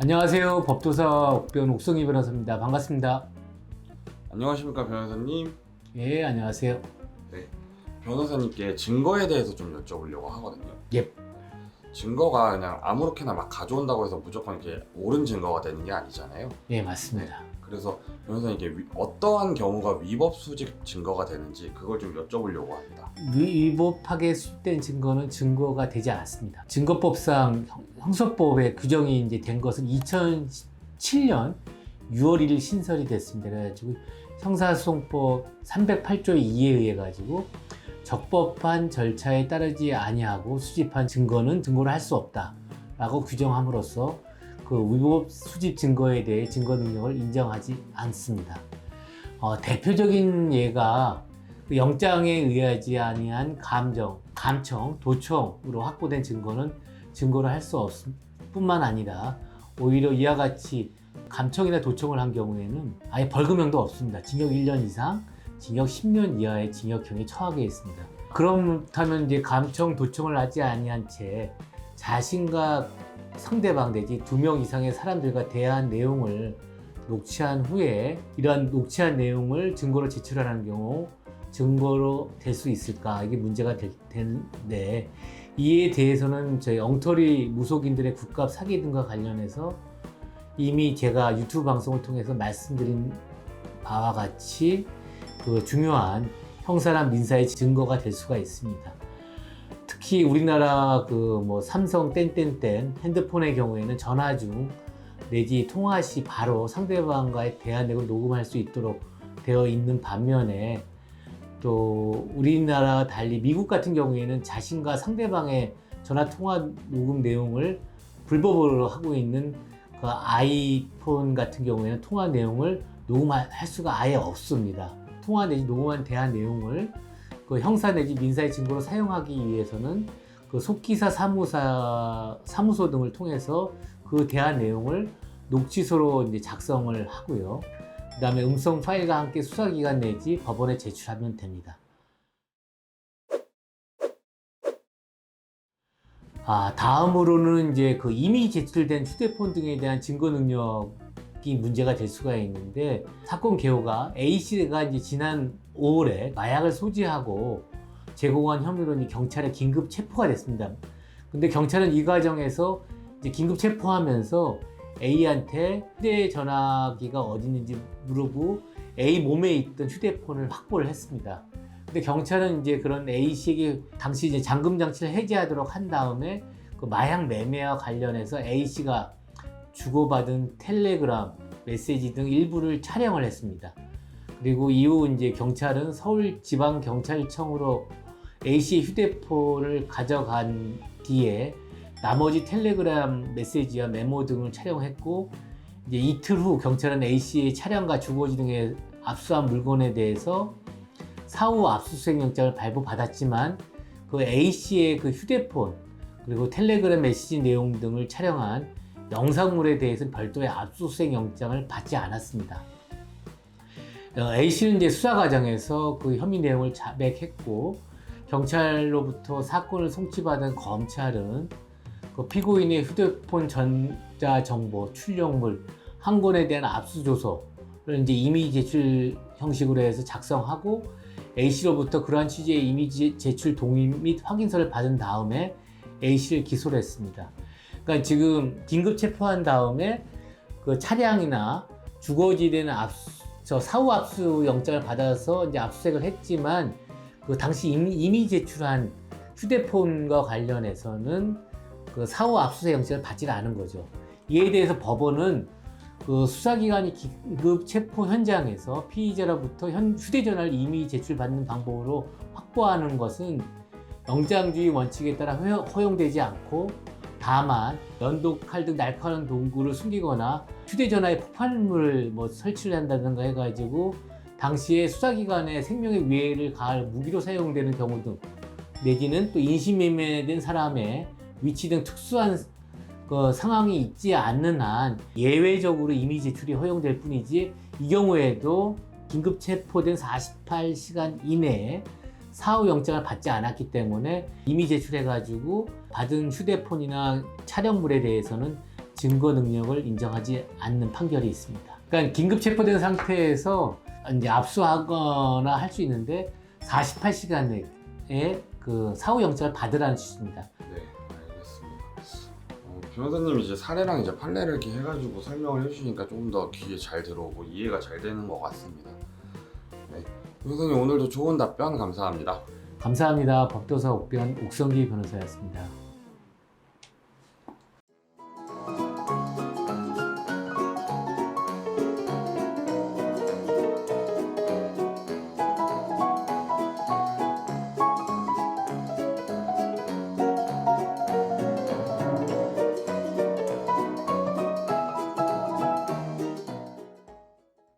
안녕하세요. 법도사 옥변 옥성희 변호사입니다. 반갑습니다. 안녕하십니까 변호사님. 예, 안녕하세요. 네, 변호사님께 증거에 대해서 좀 여쭤보려고 하거든요. 예, 증거가 그냥 아무렇게나 막 가져온다고 해서 무조건 이렇게 옳은 증거가 되는 게 아니잖아요. 예, 맞습니다. 그래서 변호사님께 어떠한 경우가 위법 수집 증거가 되는지 그걸 좀 여쭤보려고 합니다. 위법하게 수집된 증거는 증거가 되지 않았습니다. 증거법상 형사법에 규정이 이제 된 것은 2017년 6월 1일 신설이 됐습니다. 그래가지고 형사소송법 308조 2에 의해 가지고 적법한 절차에 따르지 아니하고 수집한 증거는 증거를 할 수 없다라고 규정함으로써 그 위법 수집 증거에 대해 증거 능력을 인정하지 않습니다. 대표적인 예가 그 영장에 의하지 아니한 감청, 도청으로 확보된 증거는 증거를 할 수 없을 뿐만 아니라 오히려 이와 같이 감청이나 도청을 한 경우에는 아예 벌금형도 없습니다. 징역 1년 이상, 징역 10년 이하의 징역형이 처하게 있습니다. 그렇다면 이제 감청, 도청을 하지 아니한 채 자신과 상대방 내지 2명 이상의 사람들과 대화한 내용을 녹취한 후에 이러한 녹취한 내용을 증거로 제출하는 경우 증거로 될 수 있을까? 이게 문제가 될 텐데 이에 대해서는 저희 엉터리 무속인들의 국값 사기 등과 관련해서 이미 제가 유튜브 방송을 통해서 말씀드린 바와 같이 그 중요한 형사나 민사의 증거가 될 수가 있습니다. 특히 우리나라 그 뭐 삼성 땡땡땡 핸드폰의 경우에는 전화 중 내지 통화 시 바로 상대방과의 대화 내용을 녹음할 수 있도록 되어 있는 반면에 또 우리나라와 달리 미국 같은 경우에는 자신과 상대방의 전화 통화 녹음 내용을 불법으로 하고 있는 그 아이폰 같은 경우에는 통화 내용을 녹음할 수가 아예 없습니다. 통화 내지 녹음한 대화 내용을 그 형사 내지 민사의 증거로 사용하기 위해서는 그 속기사 사무소 등을 통해서 그 대화 내용을 녹취소로 이제 작성을 하고요. 그 다음에 음성 파일과 함께 수사기관 내지 법원에 제출하면 됩니다. 다음으로는 이제 그 이미 제출된 휴대폰 등에 대한 증거 능력이 문제가 될 수가 있는데 사건 개요가 A씨가 이제 지난 5월에 마약을 소지하고 제공한 혐의로 경찰에 긴급 체포가 됐습니다. 근데 경찰은 이 과정에서 이제 긴급 체포하면서 A한테 휴대전화기가 어디 있는지 물어보고 A 몸에 있던 휴대폰을 확보를 했습니다. 근데 경찰은 이제 그런 A씨에게 당시 이제 잠금 장치를 해제하도록 한 다음에 그 마약 매매와 관련해서 A씨가 주고받은 텔레그램, 메시지 등 일부를 촬영을 했습니다. 그리고 이후 이제 경찰은 서울지방경찰청으로 A씨의 휴대폰을 가져간 뒤에 나머지 텔레그램 메시지와 메모 등을 촬영했고 이제 이틀 후 경찰은 A씨의 차량과 주거지 등에 압수한 물건에 대해서 사후 압수수색 영장을 발부받았지만 그 A씨의 그 휴대폰 그리고 텔레그램 메시지 내용 등을 촬영한 영상물에 대해서는 별도의 압수수색 영장을 받지 않았습니다. A씨는 이제 수사 과정에서 그 혐의 내용을 자백했고 경찰로부터 사건을 송치받은 검찰은 그 피고인의 휴대폰 전자정보, 출력물 한 건에 대한 압수조서를 이제 이미 제출 형식으로 해서 작성하고 A씨로부터 그러한 취지의 이미 제출 동의 및 확인서를 받은 다음에 A씨를 기소를 했습니다. 그러니까 지금 긴급 체포한 다음에 그 차량이나 주거지에 대한 사후 압수 영장을 받아서 이제 압수수색을 했지만 그 당시 이미 제출한 휴대폰과 관련해서는 그 사후 압수수색 영장을 받지 않은 거죠. 이에 대해서 법원은 그 수사기관이 긴급 체포 현장에서 피의자로부터 휴대전화를 이미 제출받는 방법으로 확보하는 것은 영장주의 원칙에 따라 허용되지 않고 다만 연도, 칼 등 날카로운 도구를 숨기거나 휴대전화에 폭발물을 설치를 한다든가 해가지고 당시에 수사기관의 생명의 위해를 가할 무기로 사용되는 경우 등 내지는 또 인신매매된 사람의 위치 등 특수한 그 상황이 있지 않는 한 예외적으로 이미 제출이 허용될 뿐이지 이 경우에도 긴급 체포된 48시간 이내에 사후 영장을 받지 않았기 때문에 이미 제출해가지고 받은 휴대폰이나 촬영물에 대해서는 증거 능력을 인정하지 않는 판결이 있습니다. 그러니까 긴급 체포된 상태에서 이제 압수하거나 할 수 있는데 48시간 내에 그 사후 영장을 받으라는 취지입니다. 네, 알겠습니다. 변호사님이 이제 사례랑 이제 판례를 이렇게 해가지고 설명을 해주시니까 조금 더 귀에 잘 들어오고 이해가 잘 되는 것 같습니다. 네, 변호사님 오늘도 좋은 답변 감사합니다. 감사합니다. 법도사 옥변 옥성기 변호사였습니다.